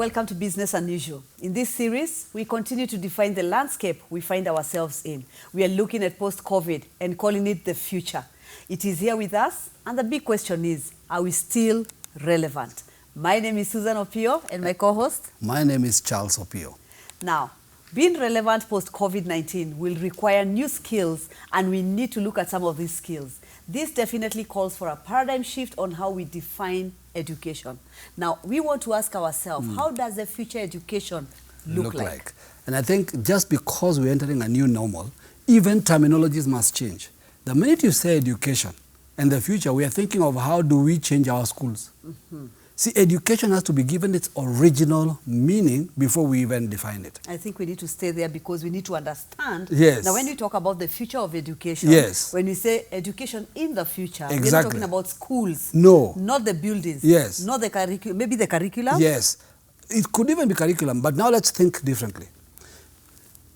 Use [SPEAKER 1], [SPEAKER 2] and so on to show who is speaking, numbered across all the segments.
[SPEAKER 1] welcome to Business Unusual. In this series, we continue to define the landscape we find ourselves in. We are looking at post-COVID and calling it the future. It is here with us, and the big question is, are we still relevant? My name is Susan Opio, and my co-host?
[SPEAKER 2] My name is Charles Opio.
[SPEAKER 1] Now, being relevant post-COVID-19 will require new skills, and we need to look at some of these skills. This definitely calls for a paradigm shift on how we define education. Now, we want to ask ourselves, how does the future education look like?
[SPEAKER 2] And I think just because we're entering a new normal, even terminologies must change. The minute you say education and the future, we are thinking of how do we change our schools. See, education has to be given its original meaning before we even define it.
[SPEAKER 1] I think we need to stay there because we need to understand.
[SPEAKER 2] Yes.
[SPEAKER 1] Now, when you talk about the future of education,
[SPEAKER 2] yes,
[SPEAKER 1] when we say education in the future,
[SPEAKER 2] exactly,
[SPEAKER 1] we're not talking about schools.
[SPEAKER 2] No.
[SPEAKER 1] Not the buildings.
[SPEAKER 2] Yes.
[SPEAKER 1] Not the curriculum. Maybe the curriculum?
[SPEAKER 2] Yes. It could even be curriculum, but now let's think differently.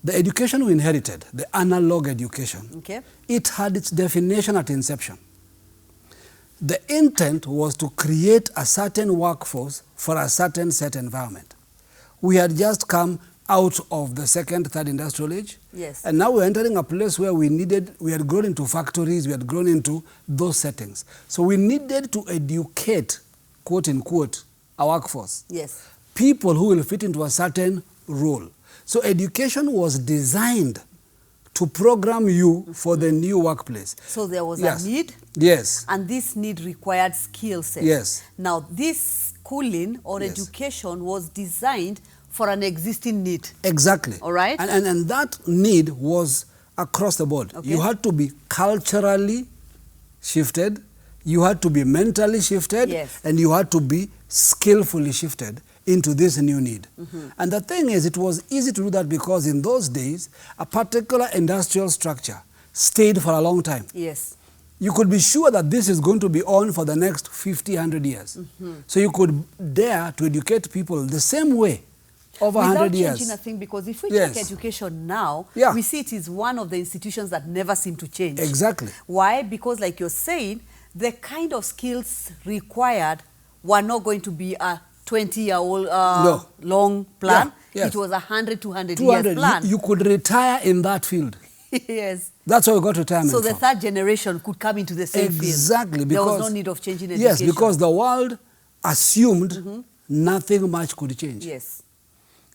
[SPEAKER 2] The education we inherited, the analog education,
[SPEAKER 1] okay,
[SPEAKER 2] it had its definition at inception. The intent was to create a certain workforce for a certain set environment. We had just come out of the second, third industrial age.
[SPEAKER 1] Yes.
[SPEAKER 2] And now we're entering a place where we had grown into factories, we had grown into those settings. So we needed to educate, quote unquote, a workforce.
[SPEAKER 1] Yes.
[SPEAKER 2] People who will fit into a certain role. So education was designed to program you for the new workplace.
[SPEAKER 1] So there was a need.
[SPEAKER 2] Yes.
[SPEAKER 1] And this need required skill sets.
[SPEAKER 2] Yes.
[SPEAKER 1] Now, this schooling or education was designed for an existing need.
[SPEAKER 2] Exactly.
[SPEAKER 1] All right?
[SPEAKER 2] And that need was across the board.
[SPEAKER 1] Okay.
[SPEAKER 2] You had to be culturally shifted, you had to be mentally shifted,
[SPEAKER 1] yes,
[SPEAKER 2] and you had to be skillfully shifted into this new need. And the thing is, it was easy to do that because in those days, a particular industrial structure stayed for a long time.
[SPEAKER 1] Yes.
[SPEAKER 2] You could be sure that this is going to be on for the next 50, 100 years. So you could dare to educate people the same way over 100 years.
[SPEAKER 1] Without changing a thing, because if we check education now, we see it is one of the institutions that never seem to change.
[SPEAKER 2] Exactly.
[SPEAKER 1] Why? Because like you're saying, the kind of skills required were not going to be a 20-year-old long plan.
[SPEAKER 2] Yes.
[SPEAKER 1] It was 100, 200 years plan.
[SPEAKER 2] You could retire in that field.
[SPEAKER 1] Yes.
[SPEAKER 2] That's why we got retirement.
[SPEAKER 1] So the third generation could come into the same field.
[SPEAKER 2] Exactly.
[SPEAKER 1] There was no need of changing education.
[SPEAKER 2] Yes, because the world assumed nothing much could change.
[SPEAKER 1] Yes.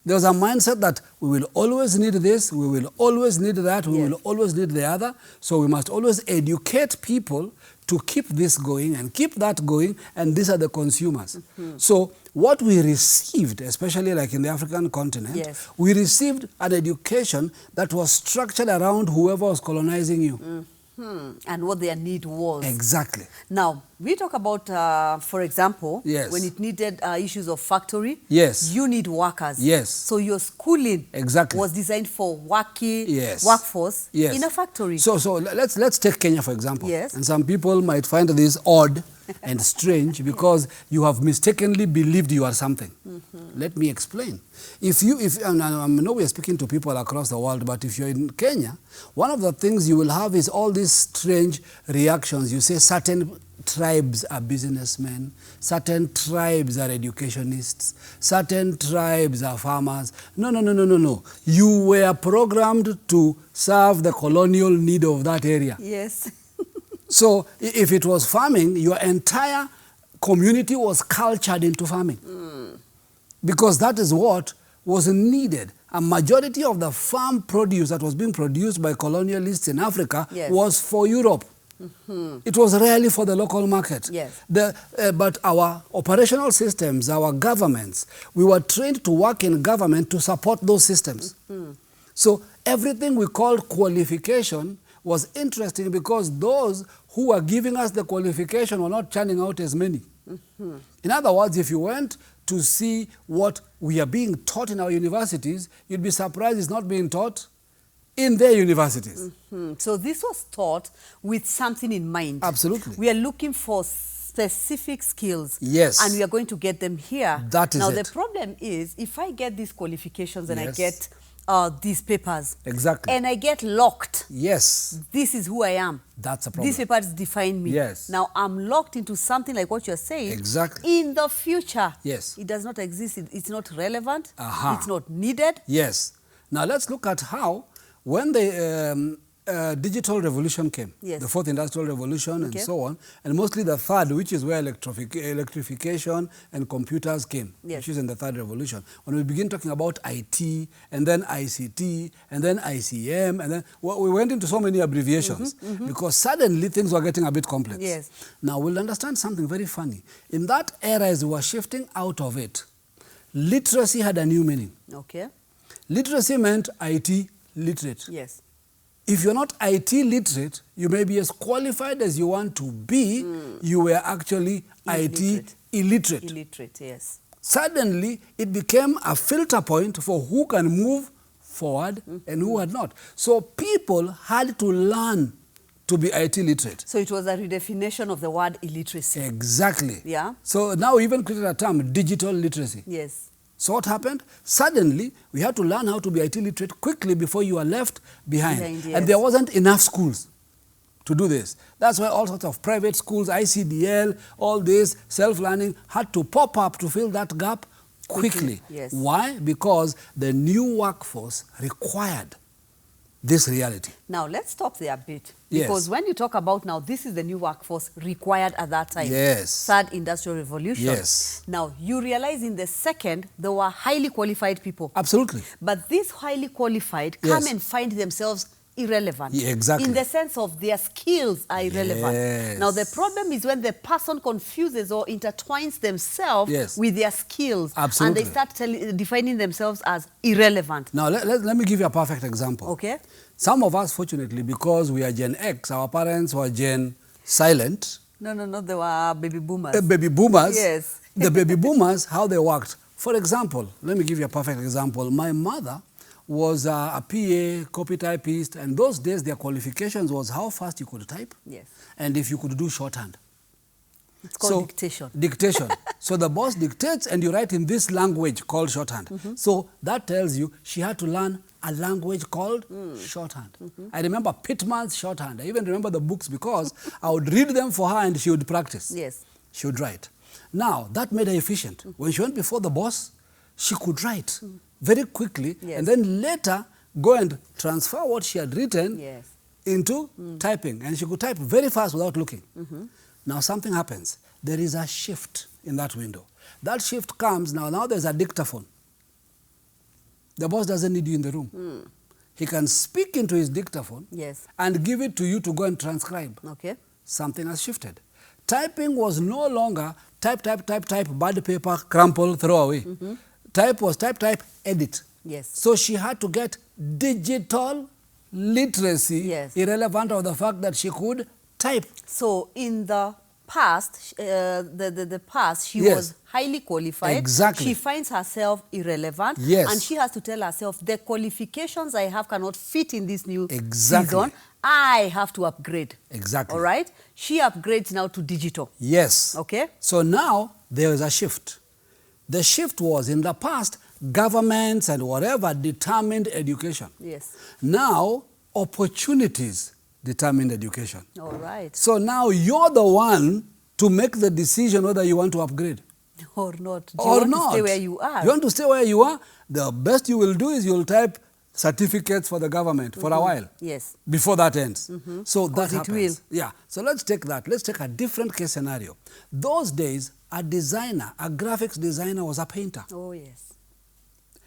[SPEAKER 2] There was a mindset that we will always need this, we will always need that, we will always need the other. So we must always educate people to keep this going and keep that going, and these are the consumers. So what we received, especially like in the African continent, we received an education that was structured around whoever was colonizing you.
[SPEAKER 1] And what their need was.
[SPEAKER 2] Exactly.
[SPEAKER 1] Now, we talk about, for example, when it needed issues of factory, you need workers.
[SPEAKER 2] Yes.
[SPEAKER 1] So your schooling was designed for working workforce in a factory.
[SPEAKER 2] So let's take Kenya, for example.
[SPEAKER 1] Yes.
[SPEAKER 2] And some people might find this odd and strange because you have mistakenly believed you are something. Let me explain. And I know we are speaking to people across the world, but if you're in Kenya, one of the things you will have is all these strange reactions. You say certain tribes are businessmen, certain tribes are educationists, certain tribes are farmers. No. You were programmed to serve the colonial need of that area.
[SPEAKER 1] Yes.
[SPEAKER 2] So if it was farming, your entire community was cultured into farming. Because that is what was needed. A majority of the farm produce that was being produced by colonialists in Africa was for Europe. It was rarely for the local market. But our operational systems, our governments, we were trained to work in government to support those systems. So everything we called qualification was interesting because those who were giving us the qualification were not churning out as many. In other words, if you went to see what we are being taught in our universities, you'd be surprised it's not being taught in their universities.
[SPEAKER 1] So this was taught with something in mind.
[SPEAKER 2] Absolutely.
[SPEAKER 1] We are looking for specific skills.
[SPEAKER 2] Yes.
[SPEAKER 1] And we are going to get them here.
[SPEAKER 2] That is
[SPEAKER 1] now,
[SPEAKER 2] it.
[SPEAKER 1] the problem is, if I get these qualifications and I get these papers.
[SPEAKER 2] Exactly.
[SPEAKER 1] And I get locked.
[SPEAKER 2] Yes.
[SPEAKER 1] This is who I am.
[SPEAKER 2] That's a problem.
[SPEAKER 1] These papers define me.
[SPEAKER 2] Yes.
[SPEAKER 1] Now I'm locked into something like what you're saying.
[SPEAKER 2] Exactly.
[SPEAKER 1] In the future.
[SPEAKER 2] Yes.
[SPEAKER 1] It does not exist. It's not relevant.
[SPEAKER 2] Aha.
[SPEAKER 1] It's not needed.
[SPEAKER 2] Yes. Now let's look at how, when the digital revolution came,
[SPEAKER 1] Yes.
[SPEAKER 2] the fourth industrial revolution
[SPEAKER 1] Okay.
[SPEAKER 2] and so on, and mostly the third, which is where electrification and computers came,
[SPEAKER 1] Yes.
[SPEAKER 2] which is in the third revolution. When we begin talking about IT, and then ICT, and then ICM, and then we went into so many abbreviations because suddenly things were getting a bit complex.
[SPEAKER 1] Yes.
[SPEAKER 2] Now we'll understand something very funny. In that era, as we were shifting out of it, literacy had a new meaning.
[SPEAKER 1] Okay.
[SPEAKER 2] Literacy meant IT literate.
[SPEAKER 1] Yes.
[SPEAKER 2] If you're not IT literate, you may be as qualified as you want to be, you were actually IT illiterate.
[SPEAKER 1] Illiterate, yes.
[SPEAKER 2] Suddenly, it became a filter point for who can move forward and who had not. So people had to learn to be IT literate.
[SPEAKER 1] So it was a redefinition of the word illiteracy.
[SPEAKER 2] Exactly.
[SPEAKER 1] Yeah.
[SPEAKER 2] So now we even created a term, digital literacy.
[SPEAKER 1] Yes.
[SPEAKER 2] So what happened? Suddenly, we had to learn how to be IT literate quickly before you are left behind.
[SPEAKER 1] Yes.
[SPEAKER 2] And there wasn't enough schools to do this. That's why all sorts of private schools, ICDL, all this, self-learning, had to pop up to fill that gap quickly.
[SPEAKER 1] Yes.
[SPEAKER 2] Why? Because the new workforce required this reality.
[SPEAKER 1] Now, let's stop there a bit.
[SPEAKER 2] Yes.
[SPEAKER 1] Because when you talk about now, this is the new workforce required at that time.
[SPEAKER 2] Yes.
[SPEAKER 1] Third industrial revolution.
[SPEAKER 2] Yes.
[SPEAKER 1] Now, you realize in the second, there were highly qualified people.
[SPEAKER 2] Absolutely.
[SPEAKER 1] But these highly qualified
[SPEAKER 2] Yes.
[SPEAKER 1] come and find themselves irrelevant.
[SPEAKER 2] Yeah, exactly.
[SPEAKER 1] In the sense of their skills are irrelevant.
[SPEAKER 2] Yes.
[SPEAKER 1] Now, the problem is when the person confuses or intertwines themselves
[SPEAKER 2] Yes.
[SPEAKER 1] with their skills.
[SPEAKER 2] Absolutely.
[SPEAKER 1] And they start defining themselves as irrelevant.
[SPEAKER 2] Now, let me give you a perfect example.
[SPEAKER 1] Okay?
[SPEAKER 2] Some of us, fortunately, because we are Gen X, our parents were Gen Silent,
[SPEAKER 1] No, they were baby boomers.
[SPEAKER 2] baby boomers.
[SPEAKER 1] Yes.
[SPEAKER 2] The baby boomers, how they worked. For example, let me give you a perfect example. My mother was a PA, copy typist, and those days their qualifications was how fast you could type
[SPEAKER 1] Yes.
[SPEAKER 2] and if you could do shorthand.
[SPEAKER 1] It's called dictation.
[SPEAKER 2] Dictation. So the boss dictates and you write in this language called shorthand. So that tells you she had to learn a language called shorthand. I remember Pittman's shorthand. I even remember the books because I would read them for her and she would practice.
[SPEAKER 1] Yes.
[SPEAKER 2] She would write. Now, that made her efficient. When she went before the boss, she could write very quickly
[SPEAKER 1] Yes.
[SPEAKER 2] and then later go and transfer what she had written
[SPEAKER 1] Yes.
[SPEAKER 2] into typing. And she could type very fast without looking. Now something happens. There is a shift in that window. That shift comes, now there's a dictaphone. The boss doesn't need you in the room. He can speak into his dictaphone
[SPEAKER 1] Yes.
[SPEAKER 2] and give it to you to go and transcribe.
[SPEAKER 1] Okay.
[SPEAKER 2] Something has shifted. Typing was no longer type, bad paper, crumple, throw away. Type was type, edit.
[SPEAKER 1] Yes.
[SPEAKER 2] So she had to get digital literacy,
[SPEAKER 1] Yes.
[SPEAKER 2] irrelevant of the fact that she could type.
[SPEAKER 1] So in the past, the past, she
[SPEAKER 2] Yes.
[SPEAKER 1] was highly qualified.
[SPEAKER 2] Exactly.
[SPEAKER 1] She finds herself irrelevant.
[SPEAKER 2] Yes.
[SPEAKER 1] And she has to tell herself, the qualifications I have cannot fit in this new
[SPEAKER 2] Exactly.
[SPEAKER 1] season. I have to upgrade.
[SPEAKER 2] Exactly.
[SPEAKER 1] All right? She upgrades now to digital.
[SPEAKER 2] Yes.
[SPEAKER 1] Okay?
[SPEAKER 2] So now there is a shift. The shift was in the past, governments and whatever determined education.
[SPEAKER 1] Yes.
[SPEAKER 2] Now, opportunities determined education.
[SPEAKER 1] All right.
[SPEAKER 2] So now you're the one to make the decision whether you want to upgrade.
[SPEAKER 1] Or not. Do
[SPEAKER 2] Or
[SPEAKER 1] you want
[SPEAKER 2] not.
[SPEAKER 1] to stay where you are?
[SPEAKER 2] You want to stay where you are? The best you will do is you'll type certificates for the government for a while.
[SPEAKER 1] Yes.
[SPEAKER 2] Before that ends. So that
[SPEAKER 1] 'Cause it
[SPEAKER 2] happens.
[SPEAKER 1] will.
[SPEAKER 2] Yeah. So let's take that. Let's take a different case scenario. Those days, a designer, a graphics designer was a painter.
[SPEAKER 1] Oh, yes.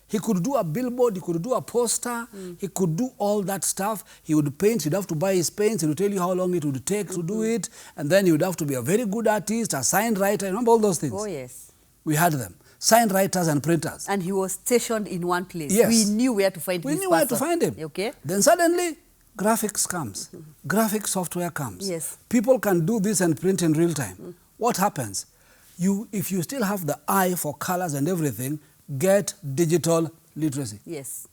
[SPEAKER 2] He could do a billboard, he could do a poster, he could do all that stuff. He would paint, he'd have to buy his paints, he would tell you how long it would take to do it, and then he would have to be a very good artist, a sign writer. Remember all those things?
[SPEAKER 1] Oh, yes.
[SPEAKER 2] We had them. Sign writers and printers.
[SPEAKER 1] And he was stationed in one place.
[SPEAKER 2] Yes.
[SPEAKER 1] We knew where to find
[SPEAKER 2] We
[SPEAKER 1] this
[SPEAKER 2] knew where to
[SPEAKER 1] person.
[SPEAKER 2] find him.
[SPEAKER 1] Okay?
[SPEAKER 2] Then suddenly, graphics comes. Graphic software comes.
[SPEAKER 1] Yes.
[SPEAKER 2] People can do this and print in real time. What happens? If you still have the eye for colors and everything, get digital literacy.
[SPEAKER 1] Yes.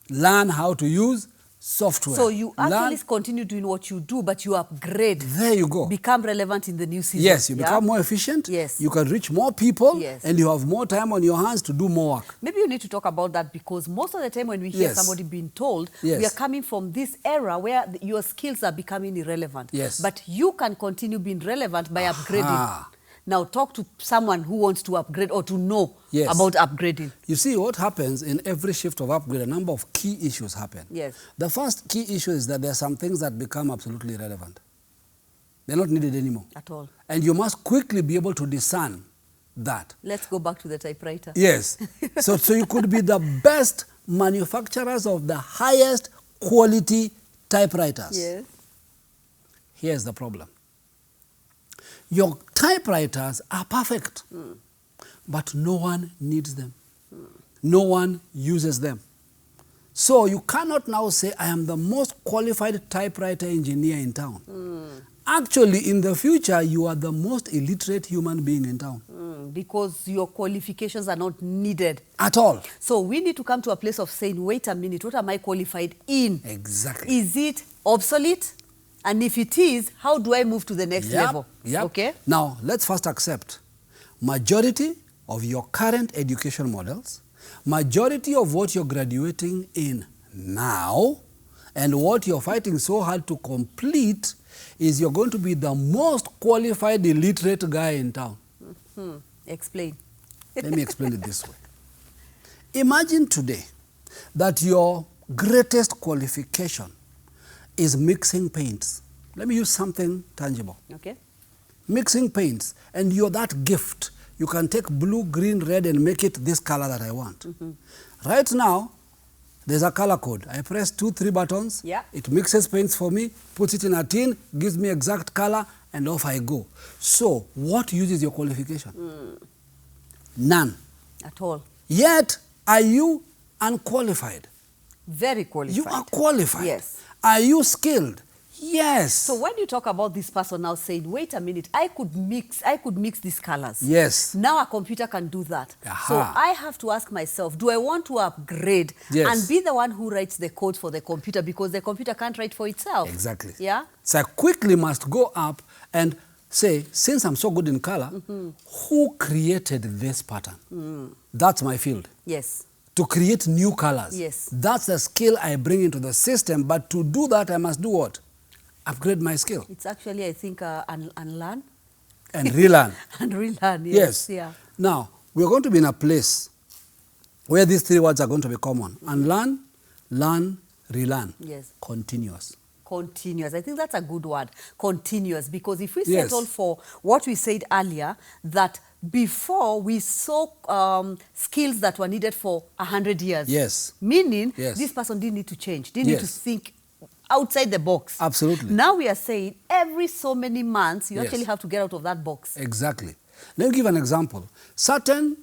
[SPEAKER 2] Learn how to use software.
[SPEAKER 1] So you actually
[SPEAKER 2] Learn.
[SPEAKER 1] continue doing what you do, but you upgrade.
[SPEAKER 2] There you go.
[SPEAKER 1] Become relevant in the new season.
[SPEAKER 2] Yes, you
[SPEAKER 1] yeah?
[SPEAKER 2] become more efficient.
[SPEAKER 1] Yes.
[SPEAKER 2] You can reach more people.
[SPEAKER 1] Yes.
[SPEAKER 2] And you have more time on your hands to do more work.
[SPEAKER 1] Maybe you need to talk about that, because most of the time when we hear
[SPEAKER 2] Yes.
[SPEAKER 1] somebody being told,
[SPEAKER 2] Yes.
[SPEAKER 1] we are coming from this era where your skills are becoming irrelevant.
[SPEAKER 2] Yes.
[SPEAKER 1] But you can continue being relevant by upgrading.
[SPEAKER 2] Aha.
[SPEAKER 1] Now talk to someone who wants to upgrade or to know
[SPEAKER 2] Yes.
[SPEAKER 1] about upgrading.
[SPEAKER 2] You see, what happens in every shift of upgrade, a number of key issues happen.
[SPEAKER 1] Yes.
[SPEAKER 2] The first key issue is that there are some things that become absolutely irrelevant. They're not needed anymore.
[SPEAKER 1] At all.
[SPEAKER 2] And you must quickly be able to discern that.
[SPEAKER 1] Let's go back to the typewriter.
[SPEAKER 2] Yes. So you could be the best manufacturers of the highest quality typewriters.
[SPEAKER 1] Yes.
[SPEAKER 2] Here's the problem. Your typewriters are perfect, but no one needs them. No one uses them. So you cannot now say, I am the most qualified typewriter engineer in town. Actually, in the future, you are the most illiterate human being in town.
[SPEAKER 1] Because your qualifications are not needed.
[SPEAKER 2] At all.
[SPEAKER 1] So we need to come to a place of saying, wait a minute, what am I qualified in?
[SPEAKER 2] Exactly.
[SPEAKER 1] Is it obsolete? And if it is, how do I move to the next level?
[SPEAKER 2] Yep.
[SPEAKER 1] Okay?
[SPEAKER 2] Now, let's first accept majority of your current education models, majority of what you're graduating in now, and what you're fighting so hard to complete is you're going to be the most qualified illiterate guy in town.
[SPEAKER 1] Explain.
[SPEAKER 2] Let me explain it this way. Imagine today that your greatest qualification is mixing paints. Let me use something tangible.
[SPEAKER 1] Okay?
[SPEAKER 2] Mixing paints, and you're that gift. You can take blue, green, red, and make it this color that I want. Right now, there's a color code. I press 2, 3 buttons.
[SPEAKER 1] Yeah.
[SPEAKER 2] It mixes paints for me, puts it in a tin, gives me exact color, and off I go. So, what uses your qualification? None.
[SPEAKER 1] At all.
[SPEAKER 2] Yet, are you unqualified?
[SPEAKER 1] Very qualified.
[SPEAKER 2] You are qualified.
[SPEAKER 1] Yes.
[SPEAKER 2] Are you skilled? Yes.
[SPEAKER 1] So when you talk about this person now saying, wait a minute, I could mix these colors.
[SPEAKER 2] Yes.
[SPEAKER 1] Now a computer can do that.
[SPEAKER 2] Aha.
[SPEAKER 1] So I have to ask myself, do I want to upgrade
[SPEAKER 2] Yes.
[SPEAKER 1] and be the one who writes the code for the computer, because the computer can't write for itself?
[SPEAKER 2] Exactly.
[SPEAKER 1] Yeah?
[SPEAKER 2] So I quickly must go up and say, since I'm so good in color, who created this pattern? That's my field.
[SPEAKER 1] Yes.
[SPEAKER 2] To create new colors.
[SPEAKER 1] Yes.
[SPEAKER 2] That's the skill I bring into the system, but to do that, I must do what? Upgrade my skill
[SPEAKER 1] It's actually, I think, unlearn
[SPEAKER 2] and relearn.
[SPEAKER 1] and relearn.
[SPEAKER 2] Yes.
[SPEAKER 1] Yeah.
[SPEAKER 2] Now, we're going to be in a place where these 3 words are going to be common. Unlearn, learn, relearn.
[SPEAKER 1] Yes.
[SPEAKER 2] Continuous.
[SPEAKER 1] Continuous. I think that's a good word. Continuous. Because if we
[SPEAKER 2] Yes.
[SPEAKER 1] settle for what we said earlier, that before we saw skills that were needed for 100 years.
[SPEAKER 2] Yes.
[SPEAKER 1] Meaning,
[SPEAKER 2] Yes.
[SPEAKER 1] this person didn't need to change. Didn't need to
[SPEAKER 2] Yes.
[SPEAKER 1] think outside the box.
[SPEAKER 2] Absolutely.
[SPEAKER 1] Now we are saying every so many months, you
[SPEAKER 2] Yes.
[SPEAKER 1] actually have to get out of that box.
[SPEAKER 2] Exactly. Let me give an example. Certain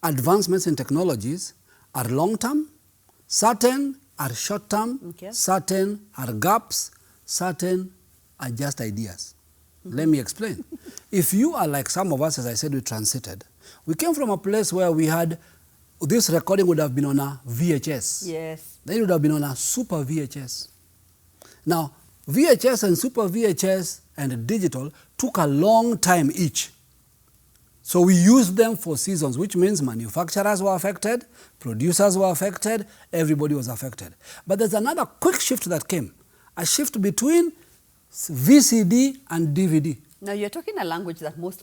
[SPEAKER 2] advancements in technologies are long-term, certain are short-term,
[SPEAKER 1] Okay.
[SPEAKER 2] certain are gaps, certain are just ideas. Let me explain. If you are like some of us, as I said, we transited. We came from a place where we had, this recording would have been on a VHS.
[SPEAKER 1] Yes.
[SPEAKER 2] Then it would have been on a super VHS. Now, VHS and super VHS and digital took a long time each. So we used them for seasons, which means manufacturers were affected, producers were affected, everybody was affected. But there's another quick shift that came, a shift between VCD and DVD.
[SPEAKER 1] Now you're talking a language that most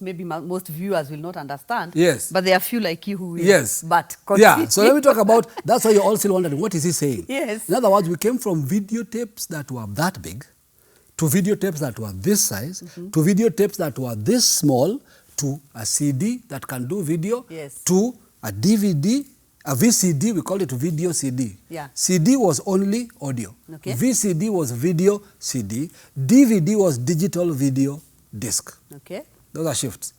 [SPEAKER 1] viewers will not understand.
[SPEAKER 2] Yes.
[SPEAKER 1] But there are few like you who will.
[SPEAKER 2] Yes.
[SPEAKER 1] But
[SPEAKER 2] Yeah,
[SPEAKER 1] continue.
[SPEAKER 2] so let me talk about, that's why you're all still wondering, what is he saying?
[SPEAKER 1] Yes.
[SPEAKER 2] In other words, we came from videotapes that were that big, to videotapes that were this size, to videotapes that were this small, to a CD that can do video,
[SPEAKER 1] Yes.
[SPEAKER 2] to a DVD, a VCD, we call it video CD.
[SPEAKER 1] Yeah.
[SPEAKER 2] CD was only audio.
[SPEAKER 1] Okay.
[SPEAKER 2] VCD was video CD. DVD was digital video disc.
[SPEAKER 1] Okay.
[SPEAKER 2] Those are shifts.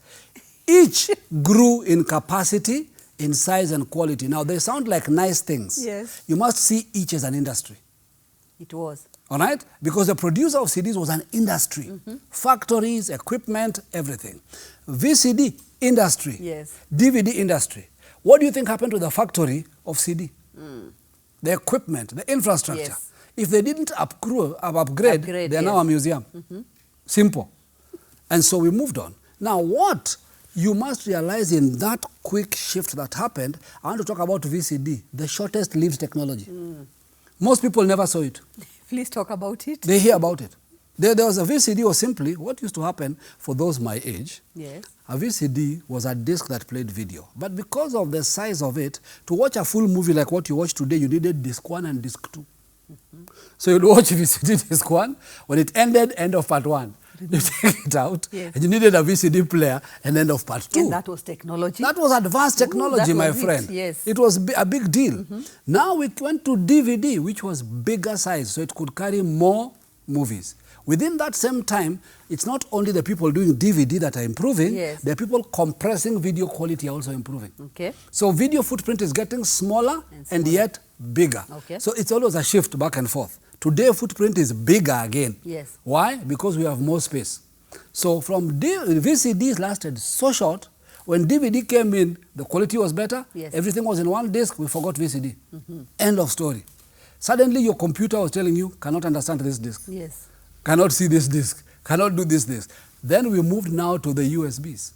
[SPEAKER 2] Each grew in capacity, in size and quality. Now, they sound like nice things.
[SPEAKER 1] Yes.
[SPEAKER 2] You must see each as an industry.
[SPEAKER 1] It was.
[SPEAKER 2] All right? Because the producer of CDs was an industry. Factories, equipment, everything. VCD, industry.
[SPEAKER 1] Yes.
[SPEAKER 2] DVD, industry. What do you think happened to the factory of CD? The equipment, the infrastructure.
[SPEAKER 1] Yes.
[SPEAKER 2] If they didn't upgrade, they are now a museum. Simple. And so we moved on. Now, what you must realize in that quick shift that happened, I want to talk about VCD, the shortest lived technology. Most people never saw it.
[SPEAKER 1] Please talk about it.
[SPEAKER 2] They hear about it. There was a VCD, or simply, what used to happen for those my age,
[SPEAKER 1] Yes.
[SPEAKER 2] a VCD was a disc that played video. But because of the size of it, to watch a full movie like what you watch today, you needed disc 1 and disc 2. So you'd watch VCD disc 1. When it ended, end of part 1. You take it out,
[SPEAKER 1] Yes.
[SPEAKER 2] and you needed a VCD player, and end of part 2.
[SPEAKER 1] And that was technology.
[SPEAKER 2] That was advanced technology,
[SPEAKER 1] that
[SPEAKER 2] my
[SPEAKER 1] was it,
[SPEAKER 2] friend.
[SPEAKER 1] yes.
[SPEAKER 2] It was a big deal. Now we went to DVD, which was bigger size, so it could carry more movies. Within that same time, it's not only the people doing DVD that are improving,
[SPEAKER 1] Yes.
[SPEAKER 2] the people compressing video quality are also improving.
[SPEAKER 1] Okay.
[SPEAKER 2] So video footprint is getting smaller and yet bigger.
[SPEAKER 1] Okay.
[SPEAKER 2] So it's always a shift back and forth. Today, footprint is bigger again.
[SPEAKER 1] Yes.
[SPEAKER 2] Why? Because we have more space. So from VCDs lasted so short. When DVD came in, the quality was better.
[SPEAKER 1] Yes.
[SPEAKER 2] Everything was in one disc. We forgot VCD. End of story. Suddenly, your computer was telling you, cannot understand this disc,
[SPEAKER 1] Yes.
[SPEAKER 2] cannot see this disc, cannot do this disc. Then we moved now to the USBs.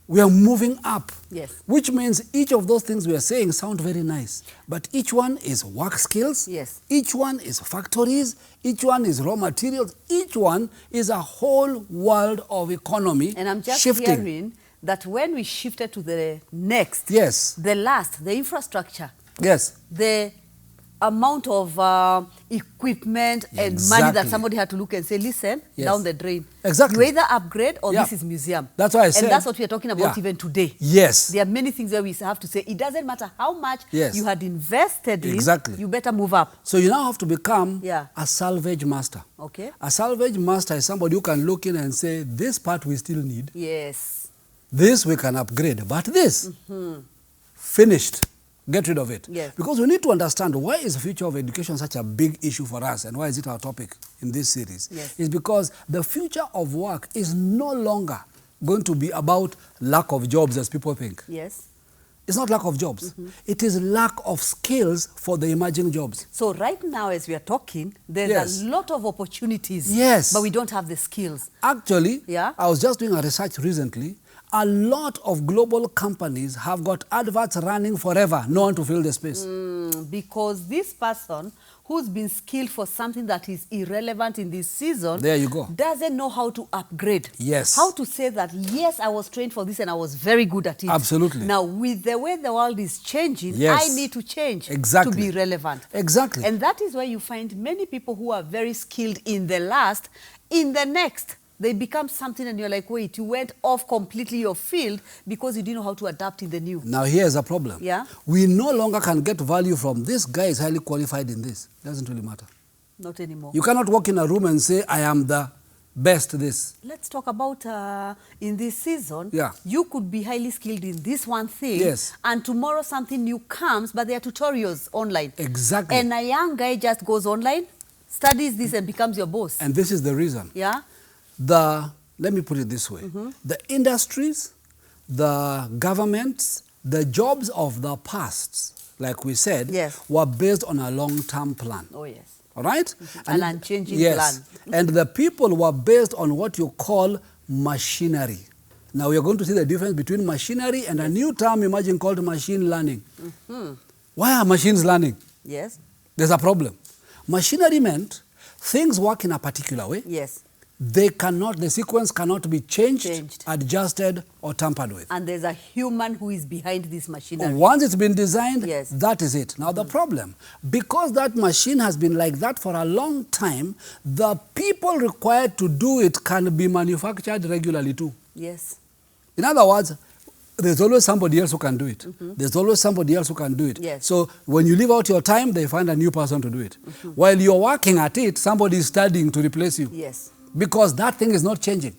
[SPEAKER 2] We are moving up.
[SPEAKER 1] Yes.
[SPEAKER 2] Which means each of those things we are saying sound very nice. But each one is work skills.
[SPEAKER 1] Yes.
[SPEAKER 2] Each one is factories. Each one is raw materials. Each one is a whole world of economy
[SPEAKER 1] And I'm just
[SPEAKER 2] shifting.
[SPEAKER 1] hearing that when we shifted to the next,
[SPEAKER 2] Yes.
[SPEAKER 1] the infrastructure,
[SPEAKER 2] Yes.
[SPEAKER 1] the amount of equipment and money
[SPEAKER 2] Exactly.
[SPEAKER 1] that somebody had to look and say, listen,
[SPEAKER 2] Yes.
[SPEAKER 1] down the drain.
[SPEAKER 2] Exactly.
[SPEAKER 1] You either upgrade or
[SPEAKER 2] Yeah.
[SPEAKER 1] this is museum.
[SPEAKER 2] That's why I said.
[SPEAKER 1] And that's what we are talking about
[SPEAKER 2] Yeah.
[SPEAKER 1] even today.
[SPEAKER 2] Yes.
[SPEAKER 1] There are many things where we have to say, it doesn't matter how much
[SPEAKER 2] Yes.
[SPEAKER 1] you had invested in,
[SPEAKER 2] Exactly.
[SPEAKER 1] you better move up.
[SPEAKER 2] So you now have to become
[SPEAKER 1] Yeah.
[SPEAKER 2] a salvage master.
[SPEAKER 1] Okay?
[SPEAKER 2] A salvage master is somebody who can look in and say, this part we still need.
[SPEAKER 1] Yes.
[SPEAKER 2] This we can upgrade, but this, finished. Get rid of it.
[SPEAKER 1] Yes.
[SPEAKER 2] Because we need to understand why is the future of education such a big issue for us and why is it our topic in this series.
[SPEAKER 1] Yes.
[SPEAKER 2] It's because the future of work is no longer going to be about lack of jobs as people think.
[SPEAKER 1] Yes.
[SPEAKER 2] It's not lack of jobs. It is lack of skills for the emerging jobs.
[SPEAKER 1] So right now, as we are talking, there's
[SPEAKER 2] Yes.
[SPEAKER 1] a lot of opportunities.
[SPEAKER 2] Yes.
[SPEAKER 1] But we don't have the skills.
[SPEAKER 2] Actually,
[SPEAKER 1] Yeah.
[SPEAKER 2] I was just doing a research recently. A lot of global companies have got adverts running forever, no one to fill the space.
[SPEAKER 1] Because this person who's been skilled for something that is irrelevant in this season
[SPEAKER 2] There you go.
[SPEAKER 1] doesn't know how to upgrade.
[SPEAKER 2] Yes.
[SPEAKER 1] How to say that, yes, I was trained for this and I was very good at it.
[SPEAKER 2] Absolutely.
[SPEAKER 1] Now, with the way the world is changing,
[SPEAKER 2] Yes.
[SPEAKER 1] I need to change
[SPEAKER 2] Exactly.
[SPEAKER 1] to be relevant.
[SPEAKER 2] Exactly.
[SPEAKER 1] And that is why you find many people who are very skilled in the last, in the next, they become something and you're like, wait, you went off completely your field because you didn't know how to adapt in the new.
[SPEAKER 2] Now here's a problem.
[SPEAKER 1] Yeah.
[SPEAKER 2] We no longer can get value from this guy is highly qualified in this. Doesn't really matter.
[SPEAKER 1] Not anymore.
[SPEAKER 2] You cannot walk in a room and say, I am the best this.
[SPEAKER 1] Let's talk about in this season.
[SPEAKER 2] Yeah.
[SPEAKER 1] You could be highly skilled in this one thing.
[SPEAKER 2] Yes.
[SPEAKER 1] And tomorrow something new comes, but there are tutorials online.
[SPEAKER 2] Exactly.
[SPEAKER 1] And a young guy just goes online, studies this and becomes your boss.
[SPEAKER 2] And this is the reason.
[SPEAKER 1] Yeah.
[SPEAKER 2] Let me put it this way. The industries, the governments, the jobs of the past, like we said,
[SPEAKER 1] Yes.
[SPEAKER 2] were based on a long-term plan.
[SPEAKER 1] Oh, yes.
[SPEAKER 2] All right?
[SPEAKER 1] An unchanging
[SPEAKER 2] yes.
[SPEAKER 1] plan.
[SPEAKER 2] And the people were based on what you call machinery. Now we are going to see the difference between machinery and a new term emerging called machine learning. Why are machines learning?
[SPEAKER 1] Yes.
[SPEAKER 2] There's a problem. Machinery meant things work in a particular way.
[SPEAKER 1] Yes.
[SPEAKER 2] The sequence cannot be
[SPEAKER 1] Changed.
[SPEAKER 2] adjusted, or tampered with.
[SPEAKER 1] And there's a human who is behind this machinery.
[SPEAKER 2] Once it's been designed,
[SPEAKER 1] Yes.
[SPEAKER 2] that is it. Now the problem, because that machine has been like that for a long time, the people required to do it can be manufactured regularly too.
[SPEAKER 1] Yes.
[SPEAKER 2] In other words, there's always somebody else who can do it. There's always somebody else who can do it.
[SPEAKER 1] Yes.
[SPEAKER 2] So when you leave out your time, they find a new person to do it. While you're working at it, somebody is studying to replace you.
[SPEAKER 1] Yes.
[SPEAKER 2] Because that thing is not changing.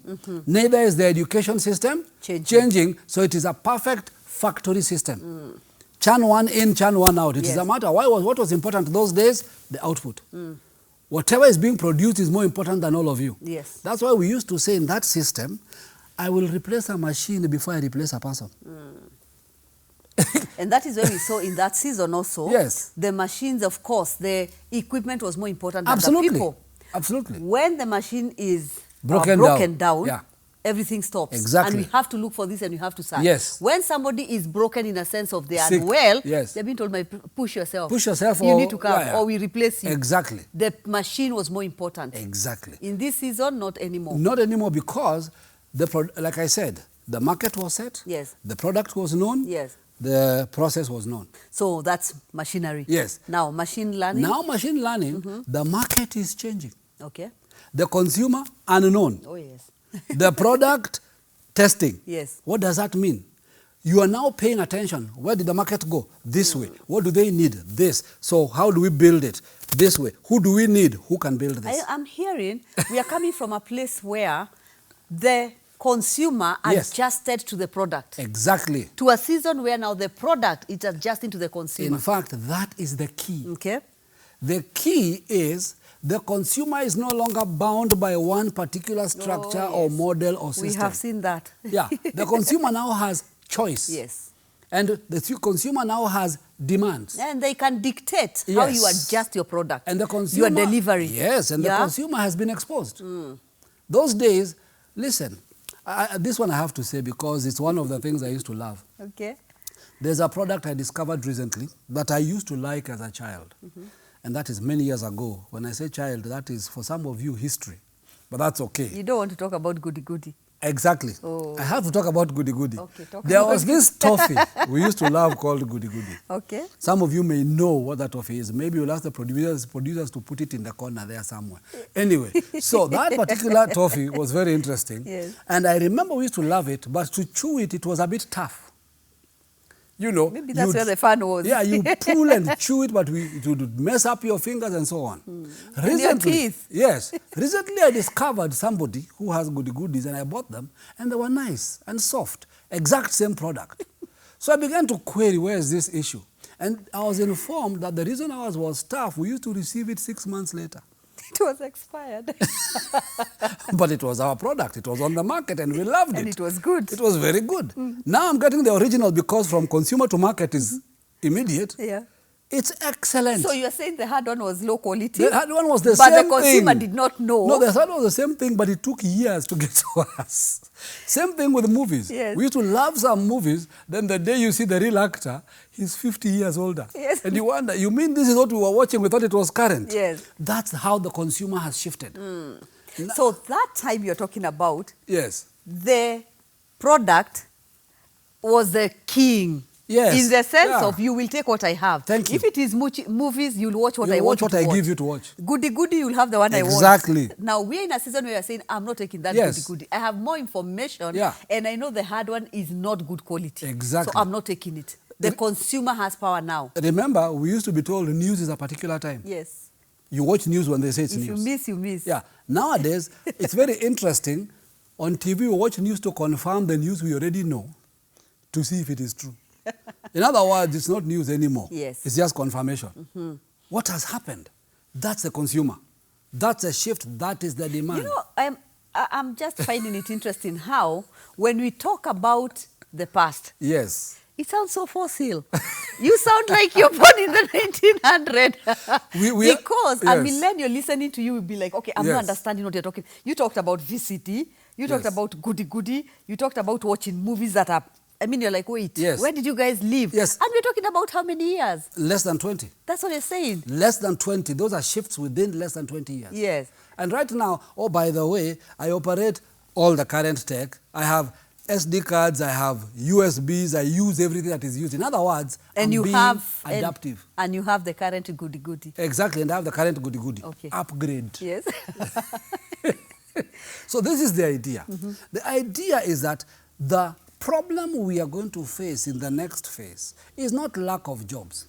[SPEAKER 2] Neither is the education system changing. So it is a perfect factory system. Churn one in, churn one out. It is a matter. What was important those days? The output. Whatever is being produced is more important than all of you.
[SPEAKER 1] Yes.
[SPEAKER 2] That's why we used to say in that system, I will replace a machine before I replace a person.
[SPEAKER 1] And that is where we saw in that season also,
[SPEAKER 2] Yes.
[SPEAKER 1] the machines, of course, the equipment was more important
[SPEAKER 2] Absolutely.
[SPEAKER 1] than the people.
[SPEAKER 2] Absolutely.
[SPEAKER 1] When the machine is
[SPEAKER 2] Broken
[SPEAKER 1] down,
[SPEAKER 2] Yeah.
[SPEAKER 1] everything stops.
[SPEAKER 2] Exactly.
[SPEAKER 1] And we have to look for this and we have to search.
[SPEAKER 2] Yes.
[SPEAKER 1] When somebody is broken in a sense of they are
[SPEAKER 2] Sick.
[SPEAKER 1] unwell,
[SPEAKER 2] Yes.
[SPEAKER 1] they're being told, push yourself.
[SPEAKER 2] Push yourself
[SPEAKER 1] You
[SPEAKER 2] or-
[SPEAKER 1] need to come
[SPEAKER 2] yeah, yeah.
[SPEAKER 1] or we replace you.
[SPEAKER 2] Exactly.
[SPEAKER 1] The machine was more important.
[SPEAKER 2] Exactly.
[SPEAKER 1] In this season, not anymore.
[SPEAKER 2] Not anymore because, like I said, the market was set.
[SPEAKER 1] Yes.
[SPEAKER 2] The product was known.
[SPEAKER 1] Yes.
[SPEAKER 2] The process was known.
[SPEAKER 1] So that's machinery.
[SPEAKER 2] Yes.
[SPEAKER 1] Now, machine learning.
[SPEAKER 2] Now machine learning, the market is changing.
[SPEAKER 1] Okay.
[SPEAKER 2] The consumer, unknown.
[SPEAKER 1] Oh, yes.
[SPEAKER 2] The product, testing.
[SPEAKER 1] Yes.
[SPEAKER 2] What does that mean? You are now paying attention. Where did the market go? This way. What do they need? This. So how do we build it? This way. Who do we need? Who can build this?
[SPEAKER 1] I'm hearing we are coming from a place where the consumer
[SPEAKER 2] Yes.
[SPEAKER 1] adjusted to the product.
[SPEAKER 2] Exactly.
[SPEAKER 1] To a season where now the product is adjusting to the consumer.
[SPEAKER 2] In fact, that is the key.
[SPEAKER 1] Okay.
[SPEAKER 2] The key is the consumer is no longer bound by one particular structure or
[SPEAKER 1] yes.
[SPEAKER 2] model or system.
[SPEAKER 1] We have seen that.
[SPEAKER 2] Yeah, the consumer now has choice.
[SPEAKER 1] Yes.
[SPEAKER 2] And the consumer now has demands.
[SPEAKER 1] And they can dictate how you
[SPEAKER 2] Yes.
[SPEAKER 1] adjust your product.
[SPEAKER 2] And the consumer...
[SPEAKER 1] Your delivery.
[SPEAKER 2] Yes, and
[SPEAKER 1] Yeah?
[SPEAKER 2] the consumer has been exposed. Those days, listen, this one I have to say because it's one of the things I used to love.
[SPEAKER 1] Okay.
[SPEAKER 2] There's a product I discovered recently that I used to like as a child. And that is many years ago. When I say child, that is for some of you history. But that's okay.
[SPEAKER 1] You don't want to talk about goody goody.
[SPEAKER 2] Exactly.
[SPEAKER 1] Oh.
[SPEAKER 2] I have to talk about goody goody.
[SPEAKER 1] Okay, talk
[SPEAKER 2] There
[SPEAKER 1] about
[SPEAKER 2] was this toffee we used to love called goody goody.
[SPEAKER 1] Okay.
[SPEAKER 2] Some of you may know what that toffee is. Maybe you'll ask the producers to put it in the corner there somewhere. Anyway, so that particular toffee was very interesting.
[SPEAKER 1] Yes.
[SPEAKER 2] And I remember we used to love it, but to chew it, it was a bit tough. You know,
[SPEAKER 1] Maybe that's where the fun was.
[SPEAKER 2] Yeah, you pull and chew it, but it would mess up your fingers and so on.
[SPEAKER 1] And your teeth.
[SPEAKER 2] Yes. Recently, I discovered somebody who has goody goodies, and I bought them, and they were nice and soft. Exact same product. So I began to query, where is this issue? And I was informed that the reason ours was tough, we used to receive it 6 months later.
[SPEAKER 1] It was expired.
[SPEAKER 2] But it was our product. It was on the market, and we loved it.
[SPEAKER 1] And it was good.
[SPEAKER 2] It was very good. Now I'm getting the original because from consumer to market is immediate.
[SPEAKER 1] Yeah.
[SPEAKER 2] It's excellent.
[SPEAKER 1] So you're saying the hard one was low quality?
[SPEAKER 2] The hard one was the
[SPEAKER 1] but
[SPEAKER 2] same thing.
[SPEAKER 1] But the consumer did not know.
[SPEAKER 2] No, the hard one was the same thing, but it took years to get to us. Same thing with movies.
[SPEAKER 1] Yes.
[SPEAKER 2] We used to love some movies, then the day you see the real actor, he's 50 years older.
[SPEAKER 1] Yes.
[SPEAKER 2] And you wonder, you mean this is what we were watching? We thought it was current.
[SPEAKER 1] Yes.
[SPEAKER 2] That's how the consumer has shifted.
[SPEAKER 1] So that time you're talking about,
[SPEAKER 2] Yes.
[SPEAKER 1] the product was the king.
[SPEAKER 2] Yes.
[SPEAKER 1] In the sense
[SPEAKER 2] Yeah.
[SPEAKER 1] of you will take what I have.
[SPEAKER 2] Thank you.
[SPEAKER 1] If it is movies, you'll watch what
[SPEAKER 2] You'll
[SPEAKER 1] I want
[SPEAKER 2] watch what
[SPEAKER 1] you to
[SPEAKER 2] I
[SPEAKER 1] watch.
[SPEAKER 2] give you to watch.
[SPEAKER 1] Goody goody, you'll have the one I want.
[SPEAKER 2] Exactly.
[SPEAKER 1] Now we're in a season where you're saying, I'm not taking that
[SPEAKER 2] Yes.
[SPEAKER 1] goody goody. I have more information,
[SPEAKER 2] Yeah.
[SPEAKER 1] and I know the hard one is not good quality.
[SPEAKER 2] Exactly.
[SPEAKER 1] So I'm not taking it. The consumer has power now.
[SPEAKER 2] Remember, we used to be told news is a particular time.
[SPEAKER 1] Yes.
[SPEAKER 2] You watch news when they say it's
[SPEAKER 1] If
[SPEAKER 2] news.
[SPEAKER 1] you miss, you miss.
[SPEAKER 2] Yeah. Nowadays, it's very interesting. On TV, we watch news to confirm the news we already know, to see if it is true. In other words, it's not news anymore.
[SPEAKER 1] Yes.
[SPEAKER 2] It's just confirmation. What has happened? That's the consumer. That's a shift. That is the demand.
[SPEAKER 1] You know, I'm just finding it interesting how, when we talk about the past,
[SPEAKER 2] Yes.
[SPEAKER 1] it sounds so fossil. You sound like you're born in the 1900s. Because a
[SPEAKER 2] yes.
[SPEAKER 1] millennial listening to you will be like, okay, I'm not
[SPEAKER 2] Yes.
[SPEAKER 1] understanding what you're talking. You talked about VCT. You talked
[SPEAKER 2] Yes.
[SPEAKER 1] about goody goody. You talked about watching movies that are, I mean, you're like, wait,
[SPEAKER 2] Yes.
[SPEAKER 1] where did you guys live?
[SPEAKER 2] Yes.
[SPEAKER 1] And we're talking about how many years?
[SPEAKER 2] Less than 20.
[SPEAKER 1] That's what you're saying.
[SPEAKER 2] Less than 20. Those are shifts within less than 20 years.
[SPEAKER 1] Yes.
[SPEAKER 2] And right now, oh, by the way, I operate all the current tech. I have SD cards, I have USBs, I use everything that is used. In other words,
[SPEAKER 1] And
[SPEAKER 2] I'm
[SPEAKER 1] you
[SPEAKER 2] being
[SPEAKER 1] have
[SPEAKER 2] adaptive.
[SPEAKER 1] And you have the current goody goody.
[SPEAKER 2] Exactly, and I have the current goody goody.
[SPEAKER 1] Okay.
[SPEAKER 2] Upgrade.
[SPEAKER 1] Yes.
[SPEAKER 2] So this is the idea. The idea is that the problem we are going to face in the next phase is not lack of jobs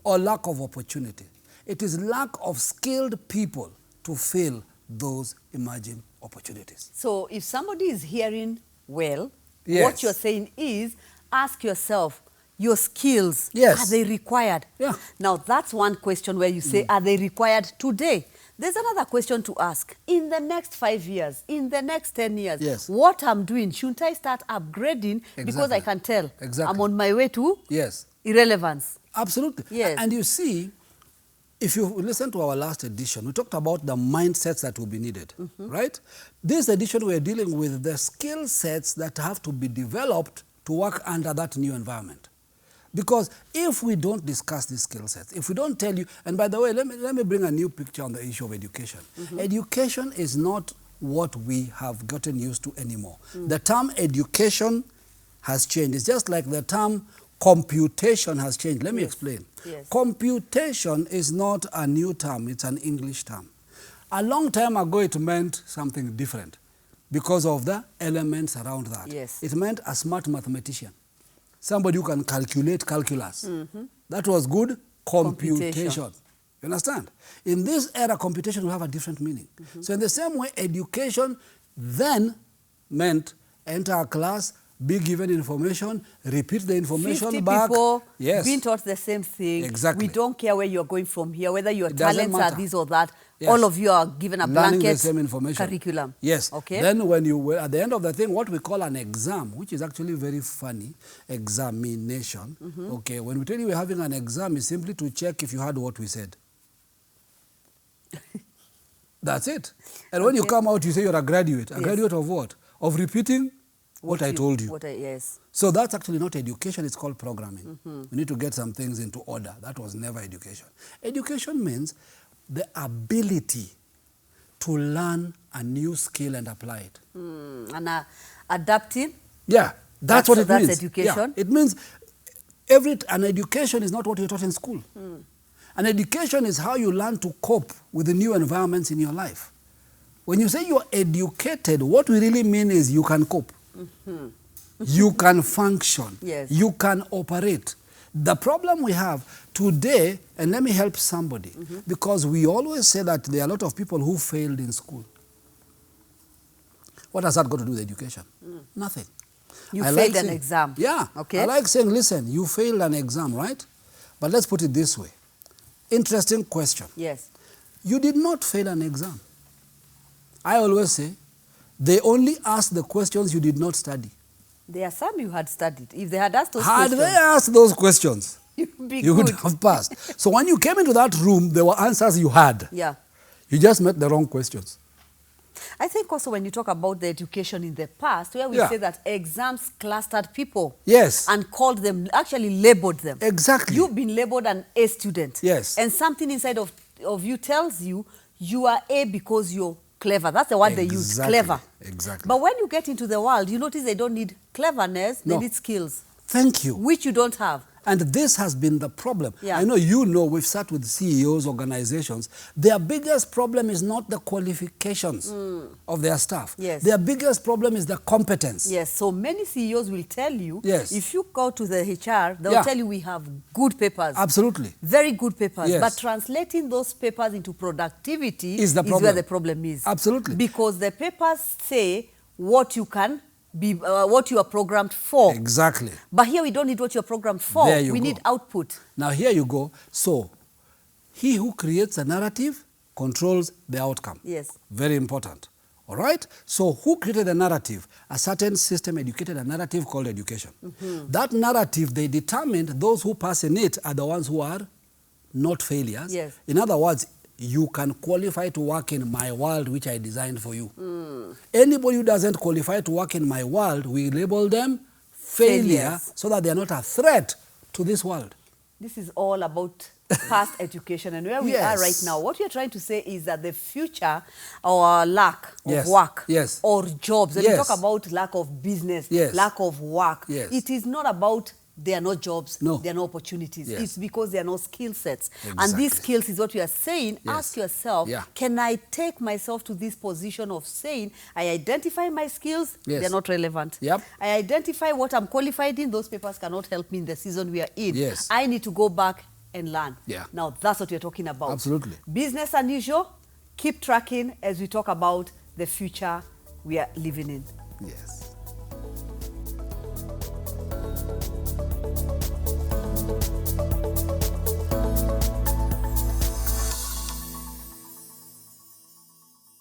[SPEAKER 2] or lack of opportunity. It is lack of skilled people to fill those emerging opportunities.
[SPEAKER 1] So if somebody is hearing well,
[SPEAKER 2] Yes.
[SPEAKER 1] what you're saying is, ask yourself, your skills,
[SPEAKER 2] Yes.
[SPEAKER 1] are they required?
[SPEAKER 2] Yeah.
[SPEAKER 1] Now, that's one question where you say, are they required today? There's another question to ask. In the next 5 years, in the next 10 years,
[SPEAKER 2] Yes.
[SPEAKER 1] what I'm doing, shouldn't I start upgrading because I can tell I'm on my way to irrelevance?
[SPEAKER 2] Absolutely.
[SPEAKER 1] Yes.
[SPEAKER 2] And you see, if you listen to our last edition, we talked about the mindsets that will be needed, right? This edition, we're dealing with the skill sets that have to be developed to work under that new environment. Because if we don't discuss these skill sets, if we don't tell you, and by the way, let me bring a new picture on the issue of education. Education is not what we have gotten used to anymore. The term education has changed. It's just like the term computation has changed. Let me explain.
[SPEAKER 1] Yes.
[SPEAKER 2] Computation is not a new term, it's an English term. A long time ago, it meant something different because of the elements around that.
[SPEAKER 1] Yes.
[SPEAKER 2] It meant a smart mathematician, somebody who can calculate calculus. That was good computation. You understand? In this era, computation will have a different meaning. So in the same way, education then meant enter a class, be given information, repeat the information
[SPEAKER 1] 50
[SPEAKER 2] back.
[SPEAKER 1] people
[SPEAKER 2] Yes.
[SPEAKER 1] being taught the same thing.
[SPEAKER 2] Exactly.
[SPEAKER 1] We don't care where you're going from here, whether your
[SPEAKER 2] It doesn't
[SPEAKER 1] talents are
[SPEAKER 2] matter.
[SPEAKER 1] this or that.
[SPEAKER 2] Yes.
[SPEAKER 1] All of you are given a
[SPEAKER 2] Learning
[SPEAKER 1] blanket
[SPEAKER 2] the same information.
[SPEAKER 1] curriculum.
[SPEAKER 2] Yes.
[SPEAKER 1] Okay.
[SPEAKER 2] Then when you were at the end of the thing, what we call an exam, which is actually very funny, examination. Okay. When we tell you we're having an exam, it's simply to check if you heard what we said. That's it. And when you come out, you say you're a graduate. A graduate of what? Of repeating what I told you.
[SPEAKER 1] Yes.
[SPEAKER 2] So that's actually not education, it's called programming. We need to get some things into order. That was never education. Education means the ability to learn a new skill and apply it.
[SPEAKER 1] And adapting.
[SPEAKER 2] Yeah, that's what it means.
[SPEAKER 1] That's education.
[SPEAKER 2] Yeah, it means an education is not what you're taught in school. An education is how you learn to cope with the new environments in your life. When you say you're educated, what we really mean is you can cope. You can function.
[SPEAKER 1] Yes.
[SPEAKER 2] You can operate. The problem we have today, and let me help somebody, because we always say that there are a lot of people who failed in school. What has that got to do with education? Nothing.
[SPEAKER 1] You failed an exam.
[SPEAKER 2] Yeah.
[SPEAKER 1] Okay.
[SPEAKER 2] I like saying, listen, you failed an exam, right? But let's put it this way. Interesting question.
[SPEAKER 1] Yes.
[SPEAKER 2] You did not fail an exam. I always say, they only ask the questions you did not study.
[SPEAKER 1] There are some you had studied. If they had asked those
[SPEAKER 2] Had
[SPEAKER 1] questions,
[SPEAKER 2] they asked those questions,
[SPEAKER 1] you
[SPEAKER 2] would have passed. So when you came into that room, there were answers you had.
[SPEAKER 1] Yeah.
[SPEAKER 2] You just met the wrong questions.
[SPEAKER 1] I think also when you talk about the education in the past, where we say that exams clustered people.
[SPEAKER 2] Yes.
[SPEAKER 1] And called them, actually labeled them.
[SPEAKER 2] Exactly.
[SPEAKER 1] You've been labeled an A student.
[SPEAKER 2] Yes.
[SPEAKER 1] And something inside of you tells you, you are A because you're clever. That's the word they use, clever.
[SPEAKER 2] Exactly.
[SPEAKER 1] But when you get into the world, you notice they don't need cleverness, they need skills.
[SPEAKER 2] Thank you.
[SPEAKER 1] Which you don't have.
[SPEAKER 2] And this has been the problem.
[SPEAKER 1] Yeah.
[SPEAKER 2] I know we've sat with CEOs, organizations. Their biggest problem is not the qualifications of their staff.
[SPEAKER 1] Yes.
[SPEAKER 2] Their biggest problem is the competence.
[SPEAKER 1] Yes, so many CEOs will tell you,
[SPEAKER 2] Yes.
[SPEAKER 1] if you go to the HR, they'll tell you we have good papers.
[SPEAKER 2] Absolutely.
[SPEAKER 1] Very good papers.
[SPEAKER 2] Yes.
[SPEAKER 1] But translating those papers into productivity
[SPEAKER 2] is
[SPEAKER 1] where the problem is.
[SPEAKER 2] Absolutely.
[SPEAKER 1] Because the papers say what you can be, what you are programmed for.
[SPEAKER 2] Exactly.
[SPEAKER 1] But here we don't need what you're programmed for. We need output.
[SPEAKER 2] Now here you go. So, he who creates a narrative controls the outcome.
[SPEAKER 1] Yes.
[SPEAKER 2] Very important. All right? So who created the narrative? A certain system educated a narrative called education. That narrative, they determined those who pass in it are the ones who are not failures.
[SPEAKER 1] Yes.
[SPEAKER 2] In other words, you can qualify to work in my world, which I designed for you. Anybody who doesn't qualify to work in my world, we label them failure so that they are not a threat to this world.
[SPEAKER 1] This is all about past education and where we are right now. What you're trying to say is that the future or lack of work or jobs, when you talk about lack of business, lack of work, it is not about there are no jobs, there are no opportunities. It's because there are no skill sets. And these skills is what you are saying. Ask yourself, can I take myself to this position of saying, I identify my skills, they're not relevant. I identify what I'm qualified in, those papers cannot help me in the season we are in. I need to go back and learn. Now, that's what we're talking about.
[SPEAKER 2] Absolutely.
[SPEAKER 1] Business unusual, keep tracking as we talk about the future we are living in.
[SPEAKER 2] Yes.